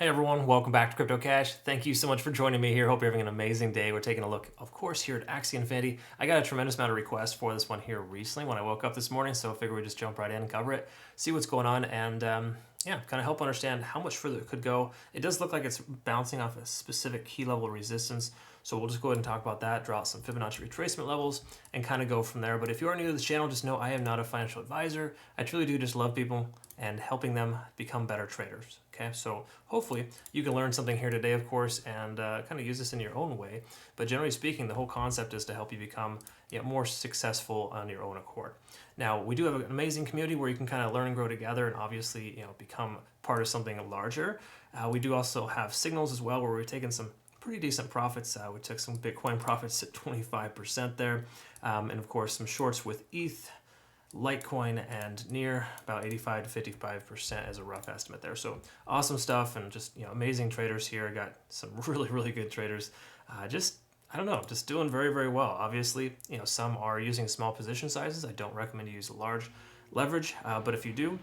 Hey everyone, welcome back to Crypto Cash. Thank you so much for joining me here. Hope you're having an amazing day. We're taking a look, of course, here at Axie Infinity. I got a tremendous amount of requests for this one here recently when I woke up this morning, so I figured we'd just jump right in and cover it, see what's going on, and yeah, kind of help understand how much further it could go. It does look like it's bouncing off a specific key level resistance, so we'll just go ahead and talk about that, draw out some Fibonacci retracement levels, and kind of go from there. But if you are new to this channel, just know I am not a financial advisor. I truly do just love people and helping them become better traders. Okay, so hopefully you can learn something here today, of course, and kind of use this in your own way. But generally speaking, the whole concept is to help you become more successful on your own accord. Now, we do have an amazing community where you can kind of learn and grow together, and obviously, become part of something larger. We do also have signals as well, where we've taken some pretty decent profits. We took some Bitcoin profits at 25% there, and of course some shorts with ETH, Litecoin, and near about 85 to 55% as a rough estimate there. So awesome stuff, and just amazing traders here. I got some really good traders. I don't know, just doing very well. Obviously, some are using small position sizes. I don't recommend you use large leverage, but if you do,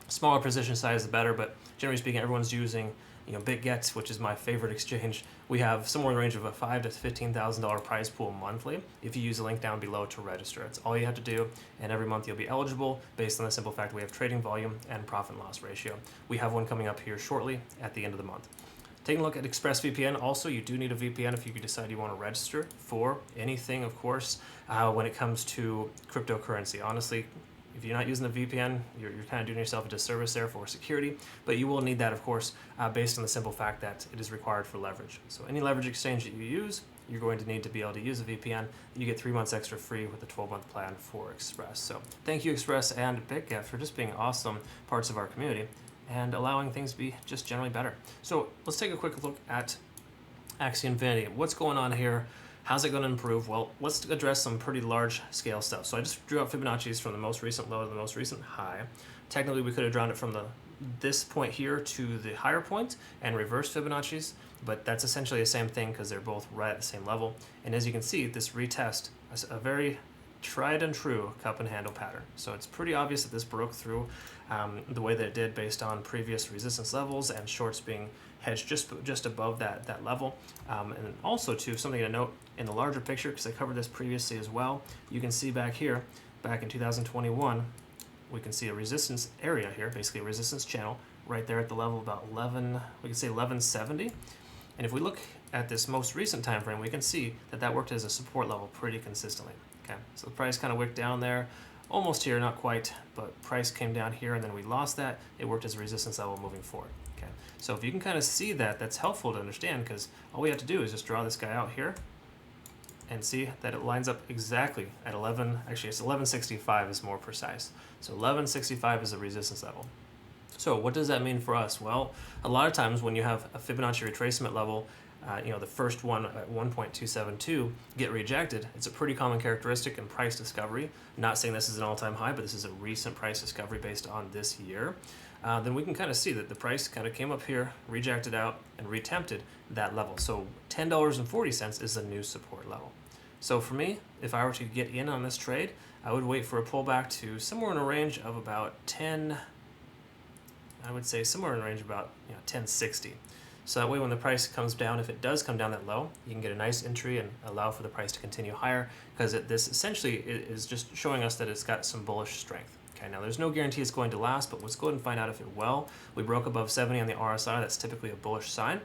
smaller position size the better. But generally speaking, everyone's using Bitget, which is my favorite exchange. We have somewhere in the range of a $5,000 to $15,000 prize pool monthly if you use the link down below to register. It's all you have to do, and every month you'll be eligible based on the simple fact we have trading volume and profit and loss ratio. We have one coming up here shortly at the end of the month. Taking a look at ExpressVPN, also you do need a VPN if you decide you want to register for anything, of course, when it comes to cryptocurrency. Honestly, if you're not using the VPN, you're kind of doing yourself a disservice there for security, but you will need that, of course, based on the simple fact that it is required for leverage. So any leverage exchange that you use, you're going to need to be able to use a VPN. You get 3 months extra free with a 12-month plan for Express. So thank you, Express and Bitget, for just being awesome parts of our community and allowing things to be just generally better. So let's take a quick look at Axie Infinity. What's going on here? How's it going to improve? Well, let's address some pretty large scale stuff. So I just drew out Fibonacci's from the most recent low to the most recent high. Technically, we could have drawn it from this point here to the higher point and reverse Fibonacci's, but that's essentially the same thing because they're both right at the same level. And as you can see, this retest is a very tried and true cup and handle pattern. So it's pretty obvious that this broke through the way that it did based on previous resistance levels and shorts being hedged just above that level. And also too, something to note in the larger picture, because I covered this previously as well, you can see back here, back in 2021, we can see a resistance area here, basically a resistance channel right there at the level of about 11, we can say 1170. And if we look at this most recent time frame, we can see that worked as a support level pretty consistently. Okay, so the price kind of wicked down there, almost here, not quite, but price came down here and then we lost that. It worked as a resistance level moving forward. Okay, so if you can kind of see that, that's helpful to understand, because all we have to do is just draw this guy out here and see that it lines up exactly at 11, actually it's 1165 is more precise. So 1165 is a resistance level. So what does that mean for us? Well, a lot of times when you have a Fibonacci retracement level, the first one at 1.272 get rejected, it's a pretty common characteristic in price discovery. I'm not saying this is an all-time high, but this is a recent price discovery based on this year. Then we can kind of see that the price kind of came up here, rejected out, and retempted that level. So $10.40 is the new support level. So for me, if I were to get in on this trade, I would wait for a pullback to somewhere in a range of about 10, I would say somewhere in a range of about 1060. So that way when the price comes down, if it does come down that low, you can get a nice entry and allow for the price to continue higher, because this essentially is just showing us that it's got some bullish strength. Okay, now there's no guarantee it's going to last, but let's go ahead and find out if it will. We broke above 70 on the RSI. That's typically a bullish sign.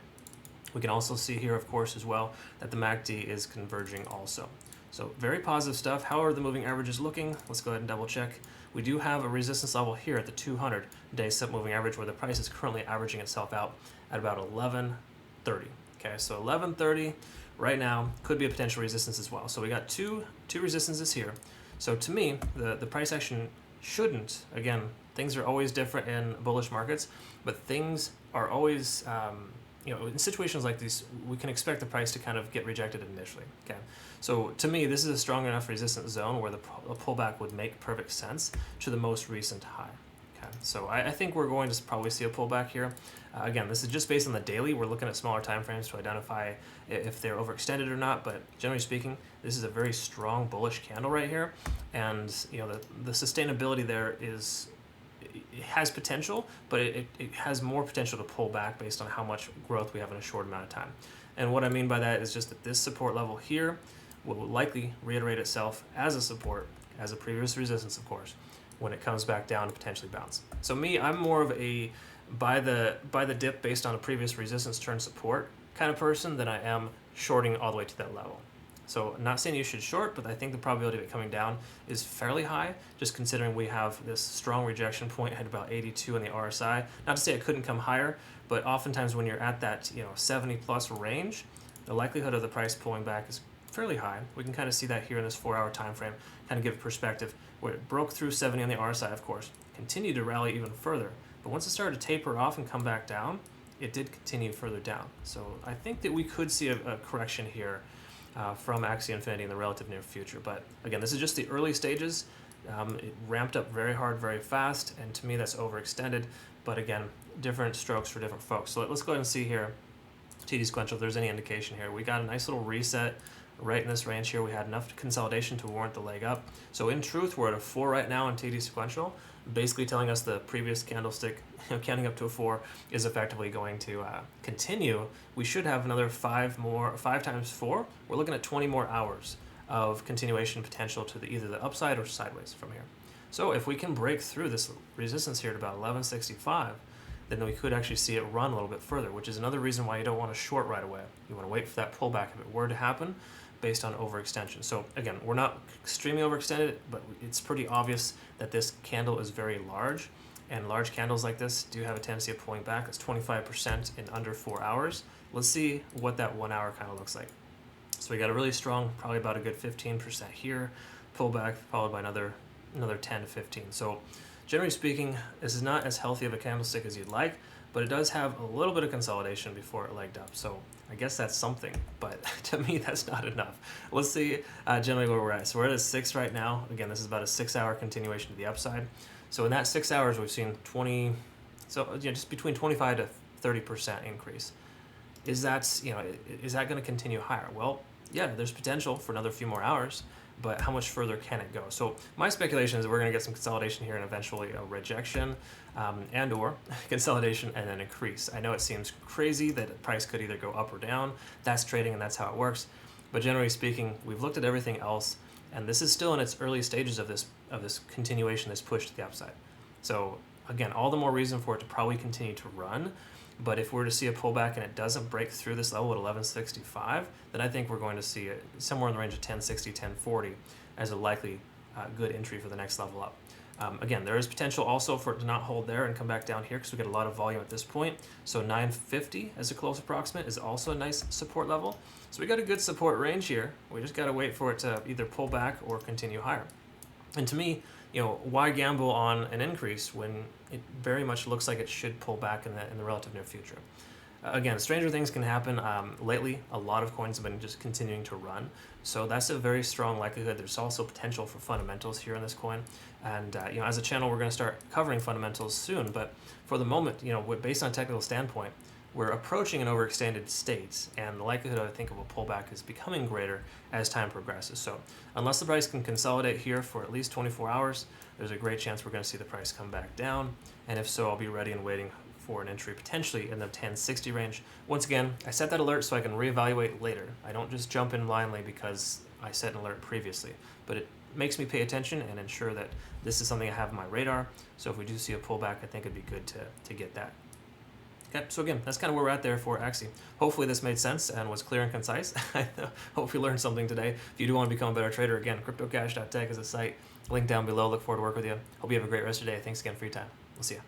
We can also see here, of course, as well, that the MACD is converging also. So very positive stuff. How are the moving averages looking? Let's go ahead and double check. We do have a resistance level here at the 200-day SIP moving average, where the price is currently averaging itself out at about 1130. Okay, so 1130 right now could be a potential resistance as well. So we got two resistances here. So to me, the price action shouldn't, again, things are always different in bullish markets, but things are always in situations like these, we can expect the price to kind of get rejected initially. Okay, so to me, this is a strong enough resistance zone where the pullback would make perfect sense to the most recent high. Okay, so I think we're going to probably see a pullback here. Again, this is just based on the daily. We're looking at smaller time frames to identify if they're overextended or not, but generally speaking, this is a very strong bullish candle right here, and the sustainability there is has potential, but it has more potential to pull back based on how much growth we have in a short amount of time. And what I mean by that is just that this support level here will likely reiterate itself as a support, as a previous resistance, of course, when it comes back down to potentially bounce. So me, I'm more of a buy the dip based on a previous resistance turn support kind of person than I am shorting all the way to that level. So I'm not saying you should short, but I think the probability of it coming down is fairly high, just considering we have this strong rejection point at about 82 in the RSI. Not to say it couldn't come higher, but oftentimes when you're at that 70 plus range, the likelihood of the price pulling back is fairly high. We can kind of see that here in this 4-hour time frame, kind of give perspective, where it broke through 70 on the RSI, of course, continued to rally even further. But once it started to taper off and come back down, it did continue further down. So I think that we could see a correction here from Axie Infinity in the relative near future. But again, this is just the early stages. It ramped up very hard, very fast, and to me that's overextended. But again, different strokes for different folks. So let's go ahead and see here, TD sequential, if there's any indication here. We got a nice little reset right in this range here. We had enough consolidation to warrant the leg up. So in truth, we're at a 4 right now in TD sequential, basically telling us the previous candlestick, counting up to a 4, is effectively going to continue. We should have another 5 times 4. We're looking at 20 more hours of continuation potential to either the upside or sideways from here. So if we can break through this resistance here at about 1165, then we could actually see it run a little bit further, which is another reason why you don't want to short right away. You want to wait for that pullback if it were to happen based on overextension. So again, we're not extremely overextended, but it's pretty obvious that this candle is very large, and large candles like this do have a tendency of pulling back. It's 25% in under 4 hours. Let's see what that 1 hour kind of looks like. So we got a really strong, probably about a good 15% here, pullback followed by another 10 to 15. So generally speaking, this is not as healthy of a candlestick as you'd like, but it does have a little bit of consolidation before it legged up. So I guess that's something, but to me, that's not enough. Let's see generally where we're at. So we're at a 6 right now. Again, this is about a 6-hour continuation to the upside. So in that 6 hours, we've seen just between 25 to 30% increase. Is that going to continue higher? Well, yeah, there's potential for another few more hours, but how much further can it go? So my speculation is that we're going to get some consolidation here and eventually a rejection and or consolidation and then increase. I know it seems crazy that the price could either go up or down. That's trading and that's how it works. But generally speaking, we've looked at everything else, and this is still in its early stages of this continuation, this push to the upside. So again, all the more reason for it to probably continue to run. But if we're to see a pullback and it doesn't break through this level at 1165, then I think we're going to see it somewhere in the range of 1060, 1040 as a likely good entry for the next level up. Again, there is potential also for it to not hold there and come back down here because we get a lot of volume at this point. So 950 as a close approximate is also a nice support level. So we got a good support range here. We just got to wait for it to either pull back or continue higher. And to me, why gamble on an increase when it very much looks like it should pull back in the relative near future? Again, stranger things can happen. Lately, a lot of coins have been just continuing to run. So that's a very strong likelihood. There's also potential for fundamentals here in this coin. And as a channel, we're going to start covering fundamentals soon. But for the moment, based on a technical standpoint, we're approaching an overextended state, and the likelihood, I think, of a pullback is becoming greater as time progresses. So unless the price can consolidate here for at least 24 hours, there's a great chance we're going to see the price come back down. And if so, I'll be ready and waiting for an entry potentially in the 1060 range. Once again, I set that alert so I can reevaluate later. I don't just jump in blindly because I set an alert previously, but it makes me pay attention and ensure that this is something I have on my radar. So if we do see a pullback, I think it'd be good to get that. Okay, so again, that's kind of where we're at there for Axie. Hopefully this made sense and was clear and concise. I hope you learned something today. If you do want to become a better trader, again, cryptocash.tech is a site. Link down below. Look forward to work with you. Hope you have a great rest of your day. Thanks again for your time. We'll see you.